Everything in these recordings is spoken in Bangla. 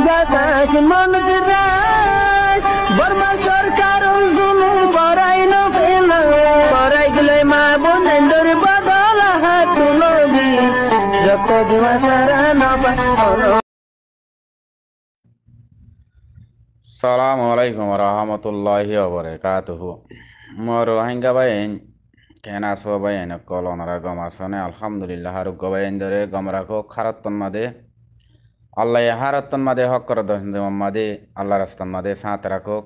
বাতাস মন দিরাই বর্মা সরকার জুলুম করাই না ফেলা করাই গেলে মা বোনের বদল হাত তুলবি যত দিবা সারা না পালো। Assalamu alaikum warahmatullahi wabarakatuh. Moro hingga bayin kena so bayin kolon raga masone alhamdulillah haruk bayin dore gamra ko kharatton made Allah ya haratton made hokkor don made Allah rastan made saat rako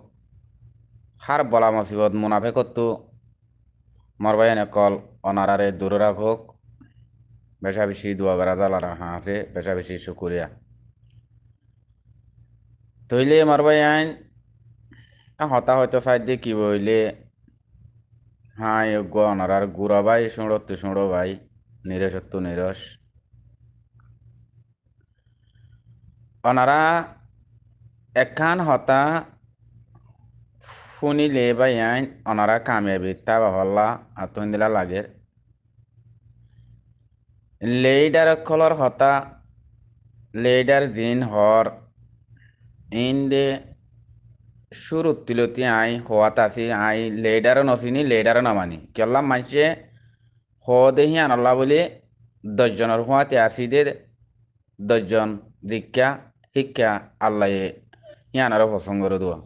har bala musibot munafekottu mor bayin kol onarare dur rakok besha beshi dua garadala hase besha beshi shukuriya তইলে মারবাই আইন হতা হয়তো সাইড দিয়ে কি বইলে হ্যাঁ গনার আর গুড়া ভাই সুড়ো সুড়ো ভাই নিরসত্তু নিরস অনারা একখান হতা শুনিলে ভাই আইন অনারা কামিয়াবি তা হল্লা আতুন দিলা লাগে লেইডার কলর হতা লেইডার দিন হর ইন্দে শুরু তুলতি আই হওয়াত আসি আই লেডারও নচিনি লেডারও নামানি কেলা মানছে হ দেহি আনল্লা বলে 10 জনের হওয়াতে আসি দে 10 জন দীক্ষা শিক্ষা আল্লাহ ইয়ানারও পছন্দ করে দেওয়া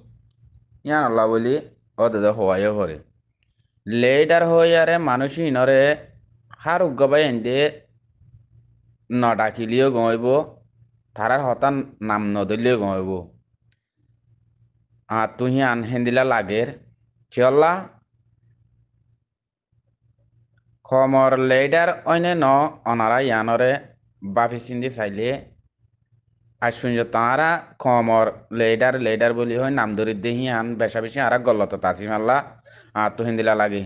ইয়ান আল্লাহ বলি ও দাদা হওয়াইও করে লেডার হয়ে আরে মানুষই নরে হার উগ্গবাই এনদে ন ডাকিলিও গমাইব তারার হতান নাম নদলিও গমাইব তুহি আনহেন্দিলা লাগের কিয়ল্লা খমর লেডার অইনে ন অনারা ইয়ানরে বাফি চিন্দি চাইলে আশুঞ্জ তাঁরা খমর লেডার লেডার বলি হয় নাম ধরি দেহি আন বেশা বেশি আর গল্লত তাসি মাল্লা তুহিন্দিলা লাগে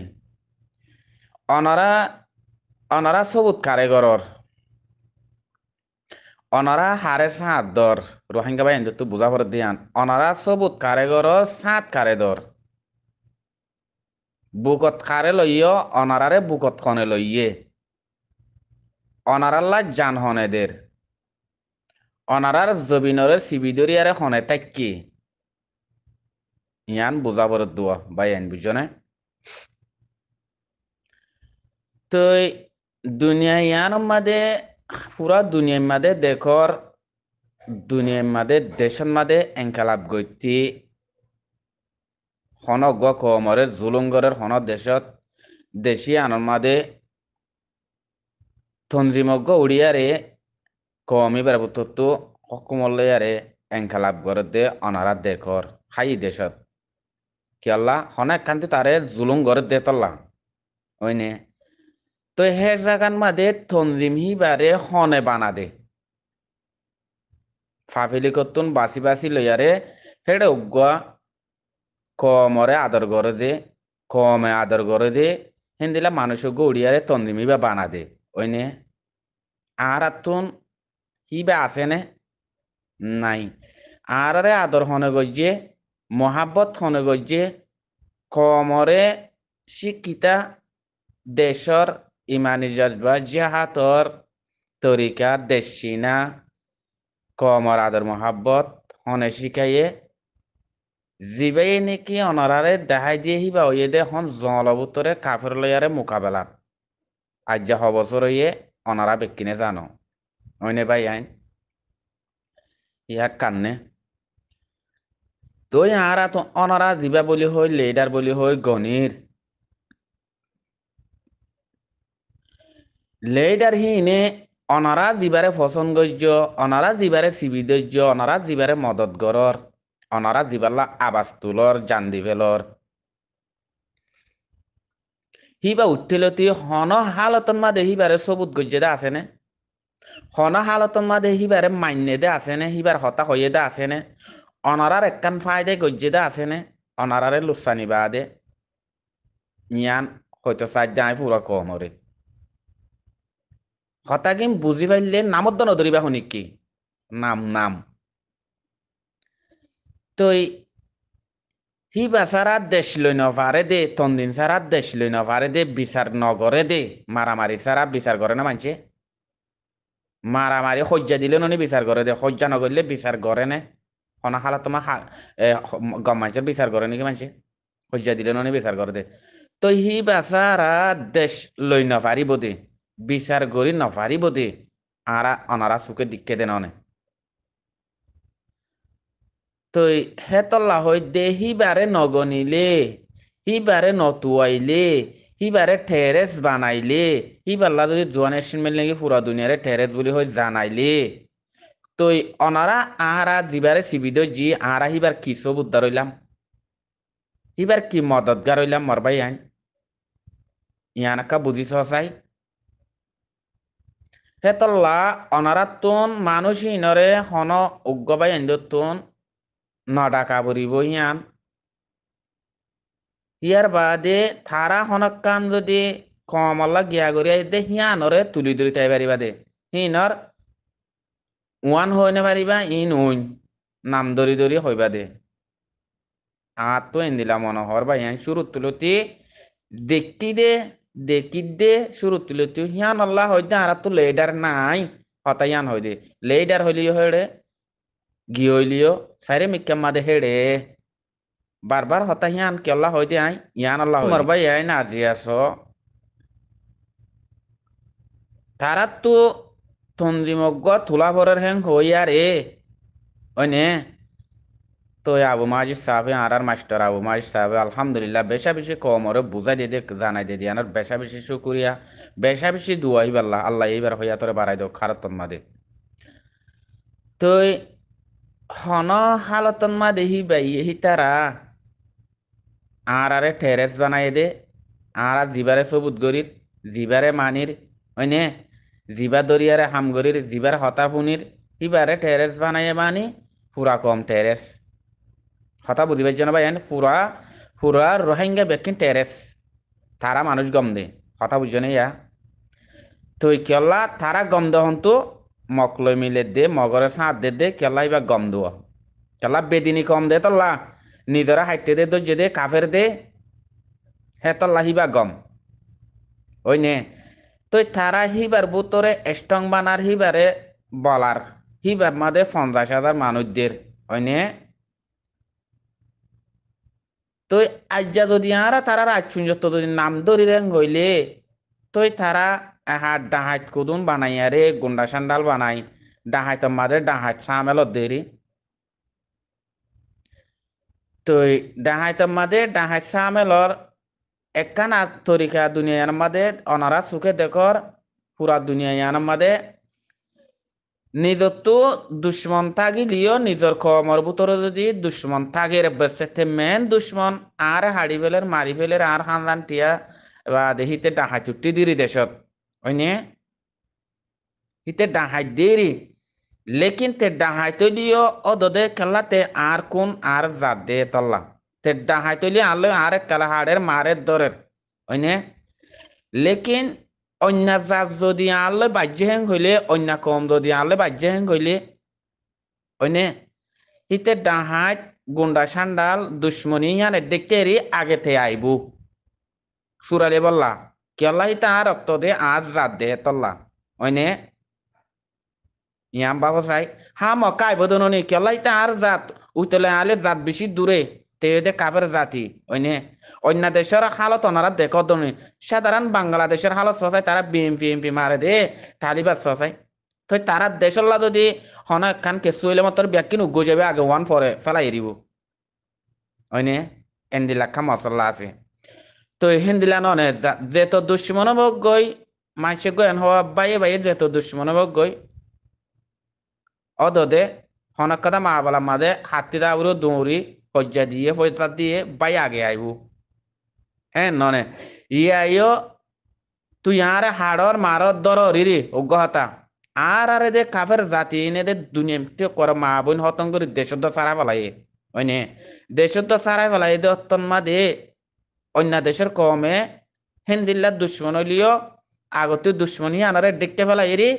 অনারা অনারা সবুত কারেগরর অনারা হারে সাত দর রোহিঙ্গা বাই তো বুঝা পড়ে দিয়ান অনারা সবুত কারেগরর সাত কারেদর বুকত খারে লইয় অনারারে বুকত খনে লইয়ে অনারাল্লা জান হনেদের অনারার জবিনরের সিবিদরিয়ারে হনে তাক্কি ইয়ান বুঝা পড়ে দোয়া বাই আইন বুঝনে তো দুনিয়া ইয়ান মাদে পুরা দুনিয়ার মাদে দেখর দুনিয়ার মাদে দেশের মাদে এঙ্কালাপ গতি হন গ কমরে জুলুঙ্গরের হন দেশত দেশি আনর মাদে তঞ্জিমজ্ঞ উড়িয়ারে কমি বেড়াবতো হকুমল্লারে এঙ্কালাপ গড় দে অনারা দেখর হাই দেশত কিয়াল্লা হন একখান্তি তারে জুলুম গড় দে তল্লা ওইনে তো হে জাগান মাদে তঞ্জিম হিবারে হনে বানা দে ফাফিলি কতুন বাসি বাসি লইয়ারে হেডে উগ্গা কমরে আদর করে দে কমে আদর করে দে হিন্দিলা মানুষ গড়িয়ারে তন্দিমি বা বানা দে ওইনে আর আতুন হিবা আছে নে নাই আরে আদর হনে গজ্জে মহাব্বত হনে গজ্জে কমরে শিক্ষিতা দেশর ইমানি জজবা জাহাতর তরিকা দেশিনা কমর আদর মহাব্বত হনে শিখাইয়ে জিবাই নাকি অনারারে দেখাই দিয়ে হিবা ওই দে হন জলবুতরে কাফের লয়ারে মোকাবেলাত আজ্জা হবছর ইয়ে অনারা বেকিনে জানো ওইনে ভাই আইন ইয়াক কান্নে তো আর তো অনারা দিবা বলি হই লিডার বলি হই গনির লিডার হিনে অনারা জিবারে ফসন গজ্য অনারা জিবারে সিবিদজ্য অনারা জিবারে মদত গরর অনারা জিবাল্লা আবাস তুলর জান্দি ফেলর হিবা উঠিলতি হন হালতন মাদে হিবারে সবুত গজ্জে দে আছে নে হন হালতন মাদে হিবারে মান্য দে আছে নে হিবার হতা হয়ে দে আছে নে অনারার একখান ফায়দে গজ্জে দে আছে নে অনারারে লুসানি বাদে ইয়ান হয়তো সাজ যায় পুরা কমরে হতা কিম বুঝি পাইলে নামত নদরিবা শুনিক কি নাম নাম তই হিবা সারা দেশ লই নপারে দে তন্দিন সারা দেশ লই নপারে দে বিচার নগরে দে মারামারি সারা বিচার করে না মানছে মারামারি হজ্জা দিলে ননি বিচার করে দে হজ্জা নগরলে বিচার করে নে হনা হালা তোমার গম মানুষের বিচার করে নাকি মানুষে হজ্জা দিলে ননি বিচার করে দে তো হি বেচারা দেশ লই নপারিব দে বিচার করি নপারিব দে আরা অনারা চুকে দিকে দেন অনে তো হেতল্লা হই দে হিবারে নগনিলে হিবারে নতুয়াইলে হিবারে টেরেস বানাইলে হিবাল্লা যদি জোয়ানের সিনমেল নাকি পুরা দুনিয়ারে টেরেস বলি হই জানাইলে তো অনারা আহারা জিবারে সিবিদ জি আহারা হিবার কি সব উদ্ধার হইলাম হিবার কি মদতগার হইলাম মরবাই আইন ইয়ানাকা বুঝিস চাই হেতল্লা অনারা তুন মানুষ ইনরে হন উগ্গবাই আইন তুন নডাকা বরিব ইয়ান ইয়ার বাদে থারা হনকান যদি কমলা গিয়া গড়িয়া দে হিয়ানরে তুলি ধরি তাই পারিবা দে হিনর ওয়ান হইনে পারিবা ইন উইন নাম ধরি ধরি হইবা দে আর তো এন দিলা মনোহর বা ইয়ান শুরু তুলতি দেখি দে দেখি দে শুরু তুলতি হিয়ান আল্লাহ হইতে আর তো লেডার নাই হতাইয়ান হই দে লেডার হইলিও হেড়ে গি হইলিও সাইরে মিক্কাম মাদে হেড়ে বারবার হতা হিয়ান কি আল্লাহ হইতে আই ইয়ান আল্লাহ তোমার ভাই আই না আজি আছো তারা তো তন্দিমজ্ঞ তুলা ভরের হ্যাং হইয়া রে ওইনে তো আবু মাজিদ সাহেব আর মাস্টার আবু মাজিদ সাহেব আলহামদুলিল্লাহ বেশা বেশি কমরে বুঝাই দিয়ে দে জানাই দিয়ে দিয়ে আনার বেশা বেশি শুকুরিয়া বেশা বেশি দুয়াই আল্লাহ আল্লাহ এইবার হইয়া তোরে বাড়াই দাও খারাতন মাদে তো হন হালতন মা দেহি বাই এহি তারা আর আরে টেরেস বানাই দে আর জিবারে সবুত গরির জিবারে মানির ওইনে জিবা দরিয়ারে হামগরির জিবার হতা ফুনির ইবারে টেরেস বানাইয়ে মানি পুরা কম টেরেস হতা বুঝিবার জন্য ভাই পুরা পুরা রোহিঙ্গা বেকিন টেরেস তারা মানুষ গম দে হতা বুঝছো ইয়া তো কেলা তারা গম দহন্তু মকলই মিলে দে মগরে সাঁত দে কেলা ইবা গম দোয়া কেলা বেদিনী কম দে তল্লা নিজরা হাইটে দে তো যে কাফের দে হে তল্লা হিবা গম ওই নে তো তারা হিবার বুতরে স্ট্রং বানার হিবারে বলার হিবার মাদে 50,000 মানুষদের ওই নে তো আজ্জা যদি আরা তারা রাজছুন যত যদি নাম ধরি রেং হইলে তই তারা হাত ডাহাত কুদুন বানাই আরে গুন্ডা সান্ডাল বানাই ডাহাত মাদে ডাহাত সামেলত দেরি তই ডাহাত মাদে ডাহাত সামেলর একখানা তরিকা দুনিয়ার মাদে অনারা সুখে দেখর পুরা দুনিয়ার মাদে নিজর তো দুশ্মন থাকিলিও নিজর কমর ভিতরে যদি দুশ্মন থাকে বেসেতে মেন দুশ্মন আর হাড়ি ফেলের মারি ফেলের আর হানলান টিয়া বা দেহিতে ডাহাই চুটি দিরি দেশত ওইনে হিতে ডাহাই দেরি লেকিন তে ডাহাই তলিও অদদে খেলাতে আর কোন আর জাত দে তল্লা তে ডাহাই তলি আলো আর খেলা হাড়ের মারের দরের ওইনে লেকিন অন্য জাত যদি আনলে বাহ্য হেং হইলে অন্য কম যদি আনলে বাহ্য হেং হইলে ওইনে হিতে ডাহাত গুন্ডা সান্ডাল দুশ্মনী ইয়ানে দেখতে আগে তে আইবু সুরালে বললা কেলা হিতা আর রক্ত দে আজ জাত দে তল্লা ওইনে ইয়াম বাবু চাই হা মক্কা আইব দননি কেলা হিতা আর জাত উতলে আলে জাত বেশি দূরে তে দে কাফের জাতি ওইনে অন্য দেশের হালত ওনারা দেখো দনি সাধারণ বাংলাদেশের হালত সসাই তারা বিএমপি মারে দে তালিবাদ সসাই তো তারা দেশের যদি হন একখান কেসু হইলে মতো ব্যাকিন উগ্গ যাবে আগে ওয়ান পরে ফেলাই এরিব ওইনে এন্দিলাক্ষা মশলা আছে তো হিন্দিলা ননে যেত দুশ্মন গই মাইসে গয়েন হওয়া বাইয়ে বাইয়ে যেত দুশ্মন গই অদদে হনক কথা মা বলা মাদে হাতি দাউরো দৌড়ি হজ্জা দিয়ে পয়সা দিয়ে বাই আগে আইব হ্যাঁ ননে ইয়ো তুই আর হাড়র মারর দর রিরি অজ্ঞতা আর আরে দে কাফের জাতি এনে দে দুনিয়া কর মা বোন হতন করে দেশত সারা ফেলাই ওইনে দেশত সারা ফেলাই দে অত্তনমা দে অন্য দেশের কমে হিন্দিল্লার দুশ্মন হইলিও আগতে দুশ্মনী আনারে দেখতে ফেলাই রে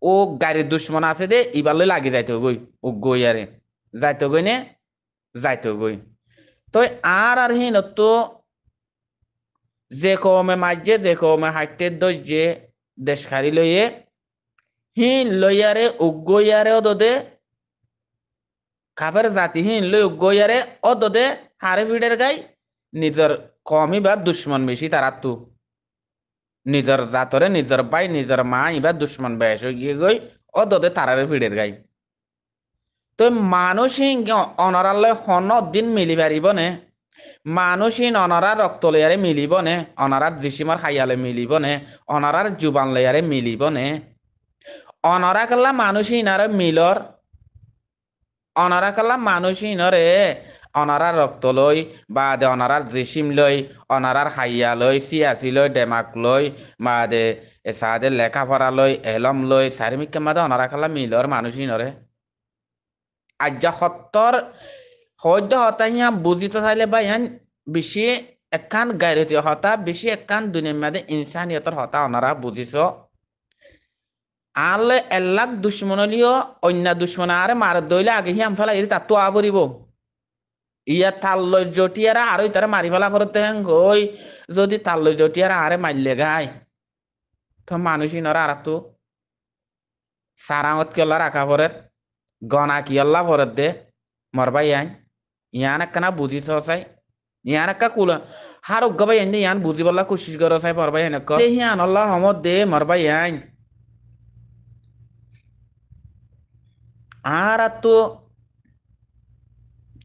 ও গাড়ির দুশ্মন আছে দে ইবালে লাগি যাইতে গই ও গই আরে যাইতে গই নে যাইতে গই তো আর হিন তো যে কমে মাঝে যে কমে হাইটে দইজে দেশ খারি লইয়ে হি লইয়ারে উগ্গইয়ারে দদে কাফের জাতিহীন লই গইয়ারে অদদে হারে ভিড়ের গাই নিজের কমই বা দুশ্মন বেশি তারা তু নিজের জাতরে নিজের ভাই নিজের মা ইবা দুশ্মন বেশ গিয়ে গই অদদে তারারে ভিড়ের গাই তো মানুষহীন অনরালে হন দিন মিলি পারিব নে মানুষহীন অনরার রক্ত লয়ারে মিলিব নে অনরার জিসিমর হাইয়ালে মিলিব নে অনরার জুবান লয়ারে মিলিব নে অনরা কাল্লা মানুষহীন আর মিলর অনারা কাল্লা মানুষই নরে অনারার রক্ত লই বা দে অনারার জিসিম লই অনারার হাইয়া লই সিয়াসি লই ডেমাক লই বা দে এসাদে লেখাপড়া লই এলম লই চারিমিকে মাদে অনারা কাল্লা মিলর মানুষই নরে আজ্জা সত্তর সদ্য হতা হিয়া বুঝিত চাইলে বা ইয়ান বেশি একান গাইরতীয় হতা বেশি একান দুনিয়ার মাদে ইনসানিয়তর হতা অনারা বুঝিছ আলে এলাক দুশ্মনলিও অন্য দুশ্মন আরে মার দইলে আগে হিয়াম ফেলা এর তার তো আবরিব ইয়া তাল্লই জটিয়ারা আর তারা মারি ফেলা করতে হই যদি তাল্লই জটিয়ারা আরে মারলে গায় তো মানুষই নরা আর তো সারাঙত কেলা রাখা পরের গনা কি আল্লাহ পরের দে মরবাই আইন ইয়ান একখানা বুঝিছ চাই ইয়ান একা কুল হার উগ্গাবাই আইন ইয়ান বুঝিবল্লা কোশিশ কর চাই পরবাই আইন হিয়ান আল্লাহ হমদ দে মরবাই আইন আর তো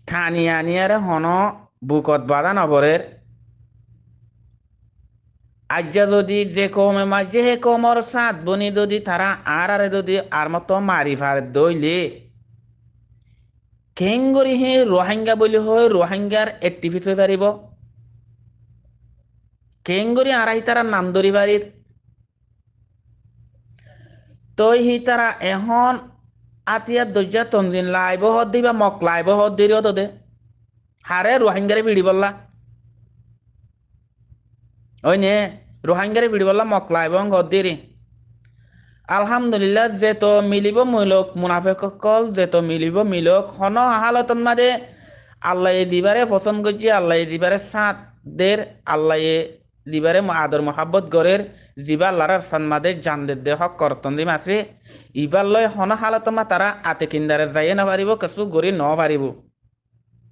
খানি আনিয়ারে হন বুকত বাধা নবরের আজ্জা যদি যে কমে মাঝে হে কমর সাত বনি যদি তারা আর আরে যদি আর মতো মারি ফার দইলে কেঙ্গরি হে রোহিঙ্গা বলি হয় রোহিঙ্গার একটিভিট হয়ে পারিব কেঙ্গরি আড়াই তারা নাম ধরি বাড়ির তই হি তারা এখন আতিয়া দরজা তন্দিন লাইব হদ দিবা মক লাইব হদ দিরি হত দে হারে রোহিঙ্গারে বিড়ি বললা ওই নে রোহিঙ্গারে বিড়ি বললা মক লাইব হদ দিরি আলহামদুলিল্লাহ যে তো মিলিব মিলক মুনাফেক কল যে তো মিলিব মিলক হন হালতন মাদে আল্লাহ দিবারে পছন্দ করছি আল্লাহ দিবারে সাত দের আল্লাহ দিবারে আদর মহাব্বত গরের জিবা লারার সানমাদে জানদের দেহ করতন দিম আছে ইবার লয় হন হালতমা তারা আতে কিন্দারে যাইয়ে না পারিব কিছু গড়ি ন পারিব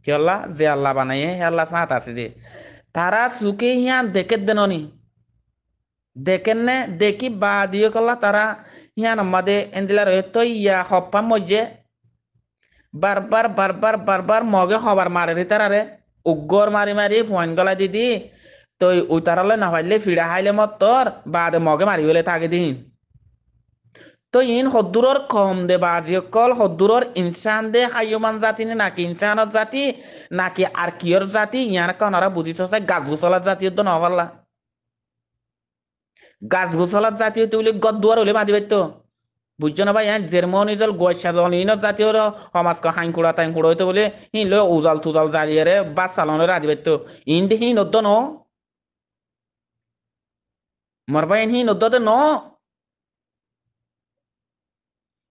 কি আল্লাহ যে আল্লাহ বানাইয়ে হে আল্লাহ সাত আছে যে তারা চুকে হিয়া দেখে দেননি দেখেন নে দেখি বা দিয়ে কল্লা তারা হিয়া নামাদে এন্দিলা রয়ে তো ইয়া হপ্পা মজ্জে বারবার মগে হবার মারে তারারে উগ্গর মারি মারি ফোন গলা দিদি তো উতারালে না পাইলে ফিরা হাইলে মতর বাদে মগে মারি বলে থাকে দিন তো ইন হদ্দুরর কম দে বাজি কল হদ্দুরর ইনসান দে হাইয়মান জাতি নে নাকি ইনসানত জাতি নাকি আর কিয়র জাতি ইয়ান কানারা বুঝিছ গাছ গুছলার জাতি তো নভাল্লা গাছ গোছলার জাতীয় তুলি গদ দুয়ার হলে বাঁধি পাইতো বুঝছো না ভাই হ্যাঁ জেরমনি দল গোয়সা দল ইন জাতীয় সমাজকে হাইকুড়া তাইকুড়া হইতো বলে হিন লো উজাল তুজাল দাঁড়িয়ে রে বাস চালানো রাজি পাইতো ইন দে হিন নদ্দ ন মর ভাই হিন নদ্দ ন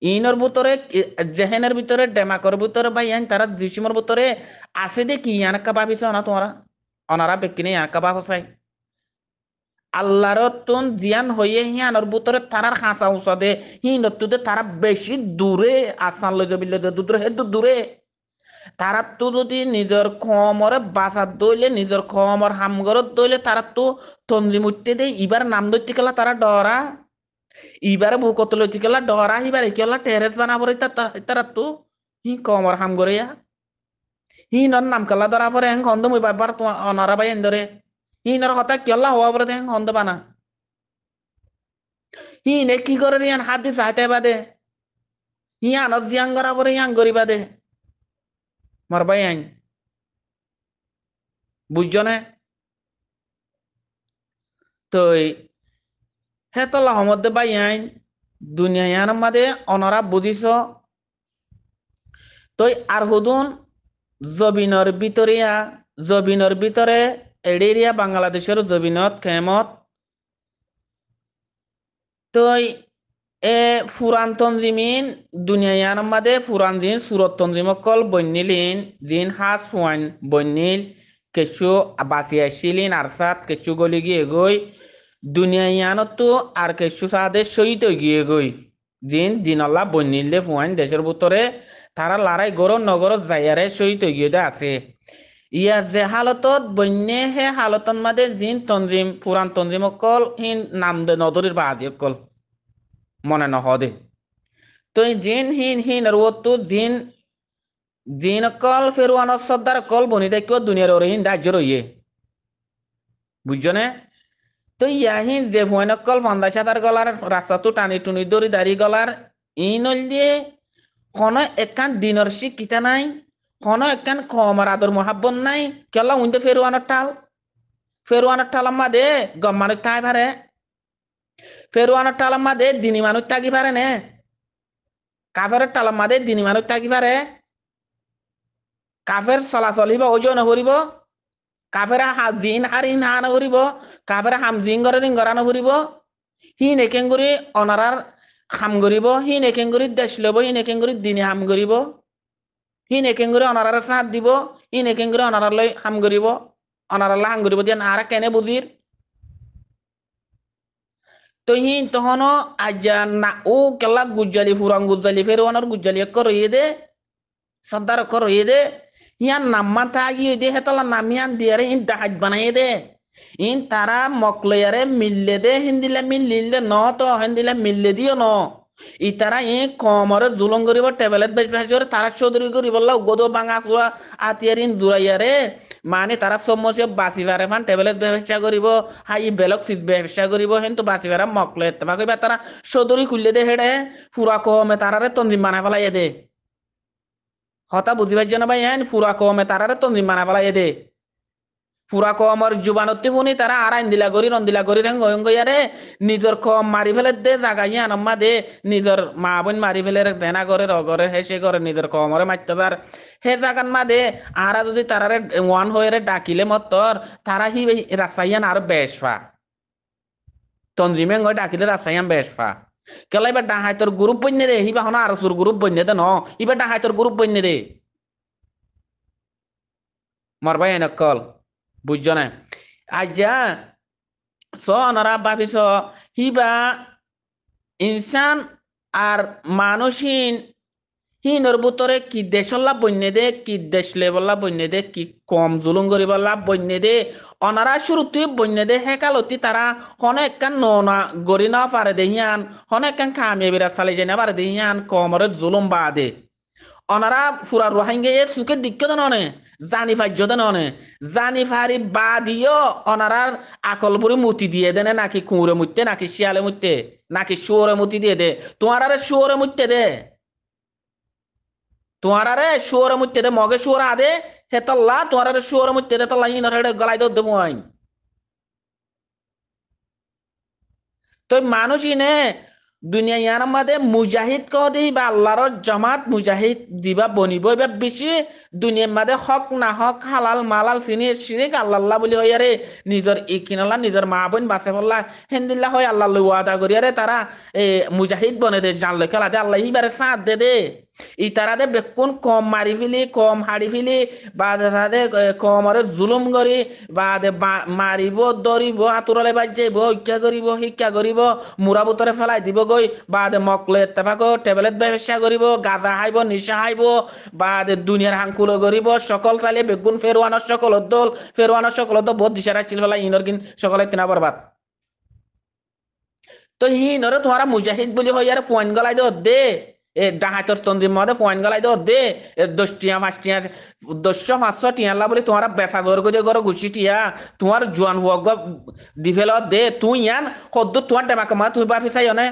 ইনর ভিতরে জেহেনের ভিতরে ডেমাকর ভিতরে ভাই হ্যাঁ তারা জিসিমর ভিতরে আছে দে কি ইয়ানকা ভাবিছ না তোমরা অনারা বেকিনে ইয়ানকা ভাব চাই আল্লাহর তুন জিয়ান হইয়ে হিয়ানোর ভিতরে তারার হাসা উঁচা দে হিনতুদে তারা বেশি দূরে আসান লই যাবি দূরে হে দূরে তারা তো যদি নিজের খমরে বাসাত দইলে নিজের খমর হামগরত দইলে তারা তো তন্দ্রি মুটতে দে ইবার নাম দইতে গেলা তারা ডরা ইবারে বুকত লইতে গেলা ডরা ইবার কেলা টেরেস বানাবরে তারা তো হি কমর হামগরিয়া হি নর নাম কালা ধরা পরে হেং খন্দ মুই বারবার অনারা বাই এন্দরে হিনার কথা কেলা হওয়া পরে হেং খন্দ বানা হিনে কি করে ইয়ান হাত দি চাইতে বাদে হিয়ানত জিয়াং করা পরে ইয়াং করি বাদে মরবাই আইন বুঝছো না তো হে তো লাহমদে বাই আইন দুনিয়া ইয়ান মাদে অনরা বুঝিছ তই আর হুদুন জবিনর ভিতরে এড়িয়া বাংলাদেশের জবিনত খেমত তই এ ফুরান তঞ্জিমিন দুনিয়ার মাদে ফুরান দিন সুরত তঞ্জিমকল বন্যিলিন দিন হাস ফুয়ান বন্যিল কেঁচু বাসি আসিলিন আর সাত কেঁচু গলি গিয়ে গই দুনিয়াতো আর কেঁচু সাদে সহিত গিয়ে গই দিন দিনল্লা বন্যিলে ফুয়ান দেশের ভিতরে তারা লড়াই গরো নগর যাইয়ারে শহীদ হইয়ে আছে ইয়া যে হালতত বন্যে হে হালতন মাদে জিন তঞ্জিম পুরান তঞ্জিম অকল হিন নাম দে নদরির বাদি অকল মনে নহদে তো জিন হিন হিন আর তো জিন জিন অকল ফেরুয়ান সর্দার অকল বনি দেখিও দুনিয়ার ওরে হিন দাহ্য রইয়ে বুঝছনে তো ইয়াহিন যে ভুয়ান অকল ফন্দা সাদার গলার রাস্তা তো টানি টুনি দড়ি দাড়ি গলার ইনল দিয়ে কোনো একান দিনর শিক্ষিতা নাই কোনো একান কমর আদর মহাব্বন নাই কেলা উইন্দে ফেরুয়ানের টাল আম্মা দে গম মানুষ তাই পারে ফেরুয়ানের টাল আম্মা দে দিনী মানুষ থাকি পারে নে কাফের টাল আম্মা দে দিনী মানুষ থাকি পারে কাফের চলাচল হিব ওজন হরিব কাফের জিন আর ইন হান হরিব কাফের হাম জিন গরে রিং গরানো হরিব হিন একেঙ্গুরি অনারার হাম গরিব হিন একেঙ্গুরি দেশ লব হিন একেঙ্গুরি দিনে হাম গরিব হিন একেঙ্গুরি অনারার সাথ দিব হিন একেঙ্গুরি অনারার লই হাম গরিব অনারার হাম গরিব দিয়ে নারা কেনে বুঝির তো হিন তখন আজ না ও কেলা গুজ্জালি ফুরাং গুজ্জালি ফের ওনার গুজ্জালি এক রইয়ে দে সর্দার এক রইয়ে দে ইয়ান নাম্মা থাকি দে হেতলা নামিয়ান দিয়ারে ইন ডাহাজ বানাইয়ে দে ইন তারা মকলয়ারে মিললে দে হিন্দিলে মিললে ন তো হিন্দিলে মিললে দিও ন ইতারা ই কমরে জুলং করিব টেবলেট বেশ বেশ করে তারা চৌধুরী করিব গদো বাঙা পুরা আতিয়ার ইন দূরাইয়ারে মানে তারা সমস্যা বাঁচিবারে ফান টেবলেট ব্যবসা করিব হাই বেলক সিট ব্যবসা করিব কিন্তু বাঁচিবারে মকলে এত্তেফা করিবা তারা চৌধুরী খুললে দে হেডে পুরা কমে তারারে তঞ্জিম বানাই পেলাই দে কথা বুঝি পাইছ না ভাই হ্যাঁ পুরা কমে তারারে তঞ্জিম বানাই পেলাই দে পুরা কমর জুবানতি শুনি তারা আরাইন দিলা করি রন্দিলা করি গয়ারে নিজর কম মারি ফেলে দে জাগাই আনম্মা দে নিজর মা বোন মারি ফেলে দেনা করে রগরে হেসে করে নিজর কমরে মারতে তার হে জাগান মা দে আরা যদি তারারে ওয়ান হয়ে ডাকিলে মতর তারা হি রাসাইয়ান আর বেশফা তঞ্জিমে গয় ডাকিলে রাসাইয়ান বেশফা কেলা এবার ডাহাইতর গ্রুপ বন্যে দে হিবা হন আর সুর গ্রুপ বন্যে দে ন এবার ডাহাইতর গ্রুপ বন্যে দে মরবাই নকল বুঝছ না আজ্ঞা স নরা ভাবিস হিবা ইনসান আর মানুষহীন হিনর ভিতরে কি দেশের লাভ বন্যে দে কি দেশ লেবল লাভ বন্যে দে কি কম জুলুম করিব লাভ বন্যে দে অনারা শুরুতে বন্যে দে হেকালতি তারা হনে একখান ননা গড়ি না পারে দেহিয়ান হনে একখান খামিয়ে বিরাট চালি যাই না পারে দেহিয়ান কমরে জুলুম বা দে অনারা ফুরা রোহিঙ্গে সুখে দিক্কত ননে জানি ফাজ্য ননে জানি ফারি বা দিও অনারার আকলপুরি মুতি দিয়ে দেনে নাকি কুঁড়ে মুততে নাকি শিয়ালে মুততে নাকি শুয়োরে মুতি দিয়ে দে তোমার আরে শুয়োরে মুততে দে তোমার আরে শুয়োরে মুততে দে মগে শুয়োর আদে হেতল্লা তোমার আরে শুয়োরে মুততে দে তল্লা ইনর হেডে গলাই দে মুয়াইন তো মানুষ ইনে দুনিয়া ইয়ার মাঝে মুজাহিদ কহ দিই বা আল্লাহর জামাত মুজাহিদ দিবা বনিব এবার বেশি দুনিয়ার মাঝে হক না হক হালাল মালাল চিনি চিনিক আল্লাহ বলি হই আরে নিজের ইকিনাল্লাহ নিজের মা বোন বাসে ফল্লা হেন্দিল্লা হয় আল্লাহ ওয়াদা করি আরে তারা মুজাহিদ বনে দে জানলে খেলা দে আল্লাহ ইবারে সাথ দে দে ই তারা দে বেকুন কম মারি ফেলি কম হাড়ি ফেলি বা তাদের কম আরে জুলুম করি বা মারিব দরিব হাতুরলে বাজ্যাইব হত্যা করিব শিক্ষা করিব মুরা বুতরে ফেলাই দিব গই বা মকলে তেফাক টেবলেট ব্যবসা করিব গাঁজা খাইব নিশা খাইব বা দুনিয়ার হাঙ্কুলো করিব সকল চালিয়ে বেগুন ফেরওয়ানোর সকল দল ফেরওয়ানোর সকল দল বহুত দিশা রাখছিল ফেলাই ইনর কিন সকলে তিনা বরবাদ তো হিনরে তোমারা মুজাহিদ বলি হই আর ফোন গলাই দে এ ডাহাতর তন্দির মধ্যে ফোন গলাই দে 10 টিয়া 5 টিয়া 200 500 টিয়া বলি তোমারা বেচা জোর করে গরো ঘুষি টিয়া তোমার জোয়ান হুয়াগ দিফেল দে তুই ইয়ান সদ্য তোমার ডেমাকে মা তুই বাফি চাই অনে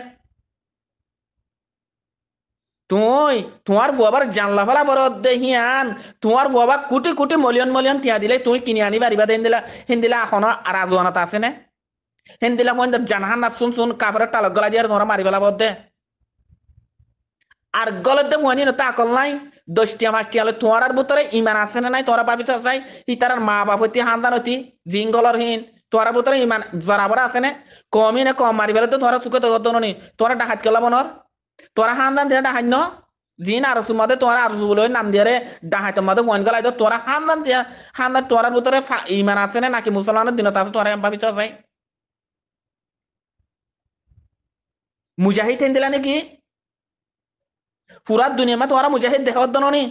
তুই তোমার ফুয়াবার জানলা ফেলা বড় দে হিয়ান তোমার ফুয়াবা কোটি কোটি মলিয়ন মলিয়ন টিয়া দিলে তুই কিনে আনি বাড়িবা দেন দিলা হিন্দিলা এখনো রাজওয়ানাত আছে নে হিন্দিলা ফোন জানহান না শুন শুন কাফের তালক গলা দিয়ে তোমরা মারি ফেলা দে আর গলত দে মনি তা আকল নাই 10 টিয়া 5 টিয়া তোমার আর ভিতরে ইমান আছে না নাই তোরা ভাবি চাই ইতার মা বাপ হইতে হান্দান হইতি জিঙ্গলর হিন তোরা ভিতরে ইমান জরাবর আছে না কমই না কম মারি ফেলে তো তোরা চুকে তো গত নি তোরা ডাহাত কেলা বনর তোরা হান্দান দিয়ে ডাহাত ন জিন আর সুমাদে তোরা আর বলে নাম দিয়ে ডাহাতের মধ্যে ফোন গলাই তো তোরা হান্দান দিয়া হান্দান তোরার ভিতরে ইমান আছে না নাকি মুসলমানের দিনত আছে তোরা ভাবি চাই মুজাহিদ হেন দিলা নাকি পুরা দুনিয়া মা তোমারা মুজাহিদ দেখাওয়ার দননি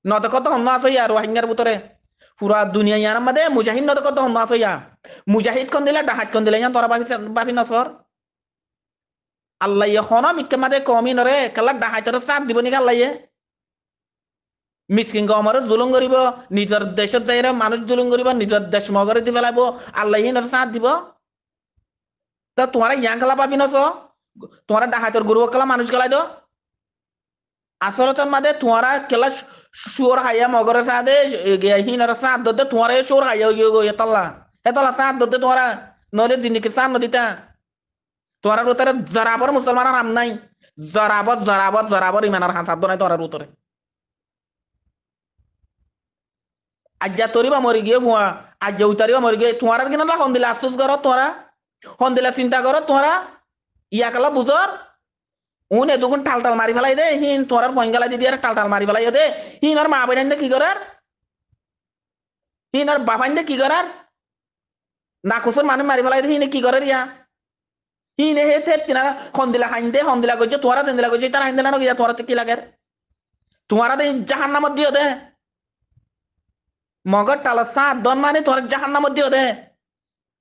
নদকত হন্য আছে ইয়া রোহিঙ্গার ভিতরে পুরা দুনিয়া ইয়ার মধ্যে মুজাহিদ নদকত হন্য আছে ইয়া মুজাহিদ কোন দিলা ডাহাত কোন দিলা ইয়ান তোরা ভাবি নসর আল্লাহ হন মিক্কে মাদে কমি নরে কালা ডাহাতর সাথ দিব নিকা আল্লাহ মিসকিন গমর জুলুম করিব নিজের দেশত যাই মানুষ জুলুম করিব নিজের দেশ মগরে দি পেলাইব আল্লাহ ইনর সাথ দিব তা তোমার ইয়াং খেলা পাবি নস তোমার ডাহাতর গুরু খেলা মানুষ খেলাই দো আসলতন মাদে তোমারা কেলা শুয়োর হাইয়া মগরের সাথে হিনর সাথ দতে তোমার শুয়োর হাইয়া এতলা এতলা সাথ দতে তোমারা নইলে দিনকে সাথ নদিতা তোমার উত্তরে জরাবর মুসলমানের নাম নাই জরাবর জরাবর জরাবর ইমানের হাসাদ নাই তোমার উত্তরে আজ্জা তরিবা মরি গিয়ে ভুয়া আজ্জা উতারিবা মরি গিয়ে তোমার কিনা হন্দিলা আফসোস করো তোরা হন্দিলা চিন্তা করো তোরা ইয়াকালা বুঝর উন এদুকুন টাল টাল মারি ফেলাই দে হিন তোর ফয়ঙ্গালাই দিদি আর টাল টাল মারি ফেলাই দে হিন আর মা বাইন কি করার হিন আর বাবাইন কি করার না কুসুর মানুষ মারি ফেলাই দে হিনে কি করার ইয়া হিনে হে থে তিনারা হন্দিলা খাইন দে হন্দিলা কইছে তোরা দিলা কইছে তারা হাইন না গিয়া তোরা কি লাগে তোমারা দে জাহান্নামত দিও দে মগর টালা সাত দন মানে তোর জাহান্নামত দিও দে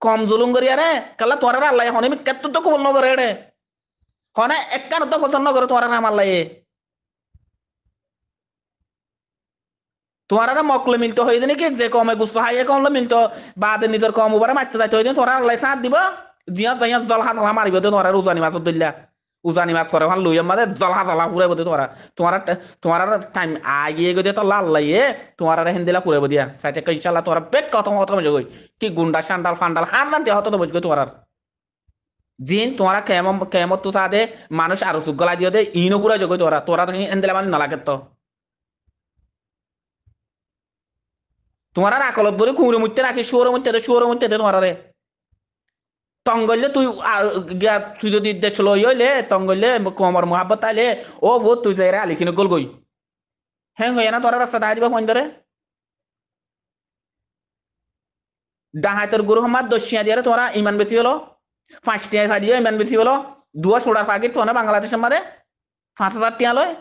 কম জুলুম করিয়া রে কালা তোরা আল্লাহ হনে মি কেত তো কবল নগরে রে হনে একখান তো পছন্দ করে তোরা নাম আল্লাহ তোরা মকলে মিলতে হয়ে নাকি যে কমে গুছ হাইয়ে কমলে মিলতো বাদে নিজের কম উপরে মারতে যাইতে হয়ে তোরা আল্লাহ সাথ দিব জিয়া যাইয়া জলহা জলহা মারিব তোরা উজানি মাছ দিল্লা উজানি মাছ করে লই আমাদের জলহা জলহা ফুরাইব তোরা তোমার তোমার টাইম আগিয়ে গিয়ে তো লাল লাইয়ে তোমার হেন্দিলা ফুরাইব দিয়া সাইতে ইনশাল্লাহ তোরা বেক কত কত মজা গই কি গুন্ডা সান্ডাল ফান্ডাল হান্দান হতো তো বুঝগো তোরা দিন তোরা কেমত তো সাদে মানুষ আরো সুখ গলা দিয়ে দে ইনো পুরা জগই তোরা তোরা তো হেন্দিলা মানে নালাগে তো তোমার আকলত বলে কুমড়ে মুড়তে রাখি শুয়োর মুড়তে দে তোমার রে তঙ্গলে তুই তুই যদি দেশ লই হইলে তঙ্গলে কমর মহাব্বত আইলে ও বো তুই যাই আলি কিনে গল গই হ্যাঁ হইয়া না তোরা রাস্তা দেখা দিবা ফোন ধরে ডাহাতের গুরু আমার দশিয়া দিয়ে তোরা ইমান বেশি হলো 5 টিয়া দিয়ে ইমান বেশি হলো 2 সোডার প্যাকেট তো না বাংলাদেশের মাঝে 5,000 টিয়া লয়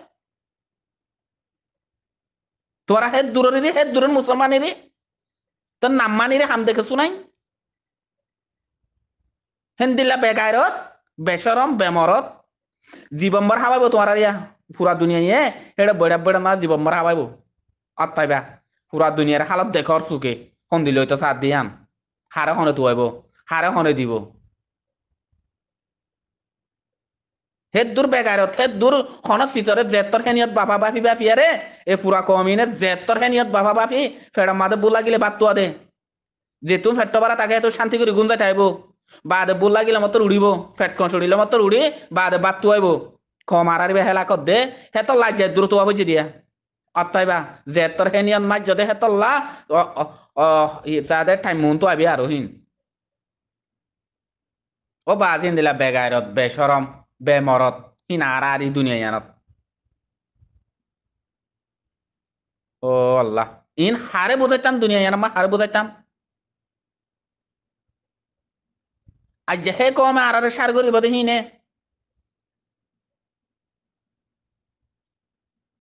তোরা হেদ দূরের মুসলমানেরই তোর নাম মানিরে হাম দেখে শুনাই হেন্দিল্লা বেগায়রত বেসরম বেমরত জীবম্বর হাবাইব তোমার ইয়া পুরা দুনিয়া ইয়ে এটা বড়া বড়া মা জীবম্বর হাবাইব অত্যাইবা পুরা দুনিয়ার হালত দেখর চুকে সন্দিল তো সাথ দিয়াম হারে হনে তুয়াইব হারে হনে দিব হেদ দূর বেগায়রত হেদ দূর হন চিতরে জেতর হেনিয়ত বাবা বাপি বাপিয়ারে এ পুরা কমিনের জেতর হেনিয়ত বাবা বাপি ফেড়া মাদে বুলা গিলে বাদ তুয়া দে যে তুমি ফেট্ট বারা তাকে এত শান্তি করে গুন যাইতে আইব বাদে বুল লাগিলে মতো উড়িব ফেট কন সরিলে মতো উড়ি বাদে বাদ তুয়াইব কম আর হেলা কর দে হেতর লাগ যায় দ্রুত বুঝি দিয়া অত্যাইবা যে তোর হেনিয়ন মাছ যদি হেতল্লা যাদের টাইম মন তো আবি আর হিন ও বাজিন দিলা বেগায়রত বেসরম বেমরত হিন আর দুনিয়া ইয়ানত ও আল্লাহ ইন হারে বুঝাইতাম দুনিয়া ইয়ান মা হারে বুঝাইতাম আজ হে কমে আর সার করিব হিনে